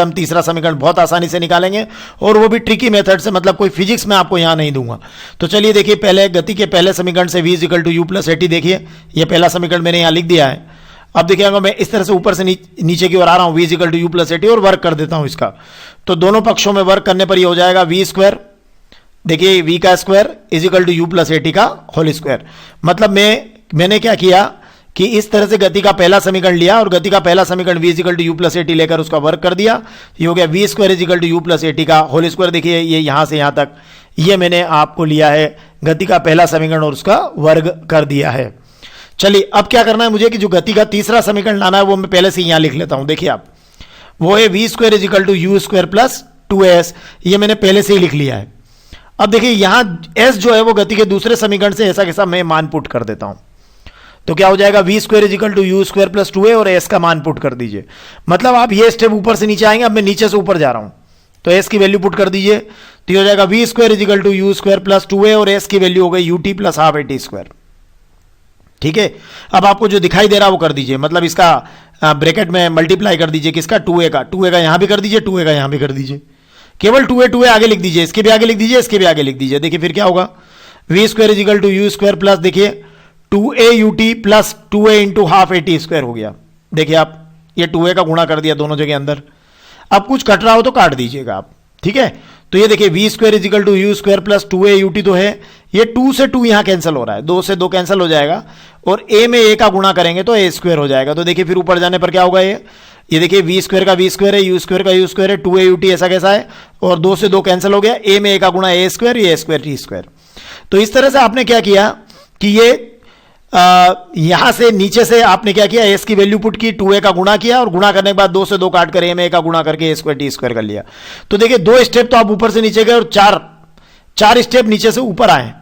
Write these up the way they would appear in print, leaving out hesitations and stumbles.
हम तीसरा समीकरण बहुत आसानी से निकालेंगे, और वो भी ट्रिकी मेथड से, मतलब कोई फिजिक्स में आपको यहां नहीं दूंगा। तो चलिए देखिए, पहले गति के पहले समीकरण से v equal to u plus at, देखिए ये पहला समीकरण मैंने यहां लिख दिया है। अब देखिएगा मैं इस तरह से ऊपर से नीचे की ओर आ रहा हूं, v equal to u plus at, और वर्क कर देता हूं इसका। तो दोनों पक्षों में वर्क करने पर ये हो जाएगा v स्क्वायर, देखिए v का square is equal to u plus at का होल स्क्वायर। मतलब मैंने क्या किया कि इस तरह से गति का पहला समीकरण लिया, और गति का पहला समीकरण v equal to u plus at लेकर उसका वर्क कर दिया। ये हो गया v square is equal to u plus at का होल स्क्वायर। देखिए ये यहां से यहां तक ये मैंने आपको लिया है गति का पहला समीकरण और उसका वर्ग कर दिया है। चलिए अब क्या करना है मुझे कि जो गति का तीसरा समीकरण लाना है वो मैं पहले से यहां लिख लेता हूं। देखिए आप, वो है v square is equal to u square plus 2s, ये मैंने पहले से ही लिख लिया है। अब देखिए यहां s जो है वो गति के दूसरे समीकरण से ऐसा कैसा मैं मान पुट कर देता हूं। तो क्या हो जाएगा, v square is equal to u square plus 2a, और s का मान पुट कर दीजिए। मतलब आप ये स्टेप ऊपर से नीचे आएंगे, अब मैं नीचे से ऊपर जा रहा हूं, तो s की वैल्यू पुट कर दीजिए। तो हो जाएगा v square is equal to u square plus 2a, और s की वैल्यू हो गई ut plus half at square. ठीक है, अब आपको जो दिखाई दे रहा है वो कर दीजिए, मतलब इसका ब्रैकेट में मल्टीप्लाई कर दीजिए, किसका, 2a का यहां भी कर दीजिए, 2a का यहां भी कर दीजिए। केवल 2a आगे लिख दीजिए, इसके भी आगे लिख दीजिए, इसके भी आगे लिख दीजिए। देखिए फिर क्या होगा, v square is equal to u square plus, देखिए 2a ut plus 2a into half at square हो गया। देखिए आप, ये 2a का गुणा कर दिया दोनों जगह अंदर। अब कुछ कट रहा हो तो काट दीजिएगा आप, ठीक है। तो ये देखिए v square is equal to u square plus 2a ut तो है, ये 2 से 2 यहां कैंसिल हो रहा है, 2 से 2 कैंसिल हो जाएगा, और a में a का गुणा करेंगे तो a स्क्वायर हो जाएगा। तो देखिए फिर ऊपर जाने पर क्या होगा, ये देखिए v स्क्वायर का v स्क्वायर है, u स्क्वायर का u स्क्वायर है, 2a ut ऐसा कैसा है, और 2 से 2 कैंसिल हो गया, a में a का गुणा a स्क्वायर, ये a स्क्वायर t स्क्वायर। तो इस तरह से आपने क्या किया कि ये यहां से नीचे से आपने क्या किया, s की वैल्यू पुट की, 2a का गुणा किया, और गुणा करने के बाद 2 से 2 काट कर a में a का गुणा करके a स्क्वायर t स्क्वायर कर लिया। तो देखिए 2 स्टेप तो आप ऊपर से नीचे गए, और चार स्टेप नीचे से ऊपर आए,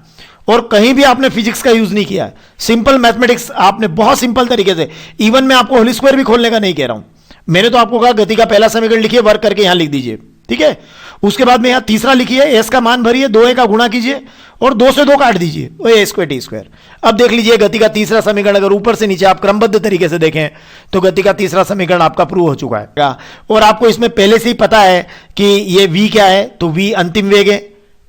और कहीं भी आपने फिजिक्स का यूज नहीं किया। सिंपल मैथमेटिक्स आपने बहुत सिंपल तरीके से, इवन मैं आपको होल स्क्वायर भी खोलने का नहीं कह रहा हूं, मैंने तो आपको कहा गति का पहला समीकरण लिखिए, वर्क करके यहां लिख दीजिए, ठीक है। उसके बाद में यहां तीसरा लिखिए, s का मान भरिए, 2a का गुणा कीजिए, और 2 से 2 काट दीजिए, वो a स्क्वायर t स्क्वायर। अब देख लीजिए गति का तीसरा समीकरण अगर ऊपर से नीचे आप क्रमबद्ध तरीके से देखें तो गति का तीसरा समीकरण आपका प्रूव हो चुका है, और आपको इसमें पहले से ही पता है कि ये v क्या है, तो v अंतिम वेग है,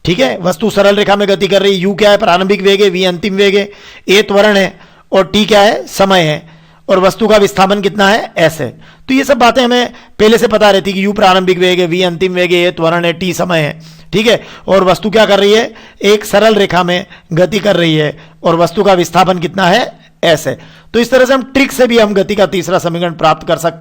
ठीक है। वस्तु सरल रेखा में गति कर रही है, u क्या है, प्रारंभिक वेग है, v अंतिम वेग है, a त्वरण है, और t क्या है, समय है, और वस्तु का विस्थापन कितना है, s है। तो ये सब बातें हमें पहले से पता रहती कि u प्रारंभिक वेग है, v अंतिम वेग है, a त्वरण है, t समय है, ठीक है। और वस्तु क्या कर रही है, एक सरल रेखा में गति कर रही है, और वस्तु का विस्थापन कितना है, s है। तो इस तरह से हम ट्रिक से भी हम गति का तीसरा समीकरण प्राप्त कर सकते हैं।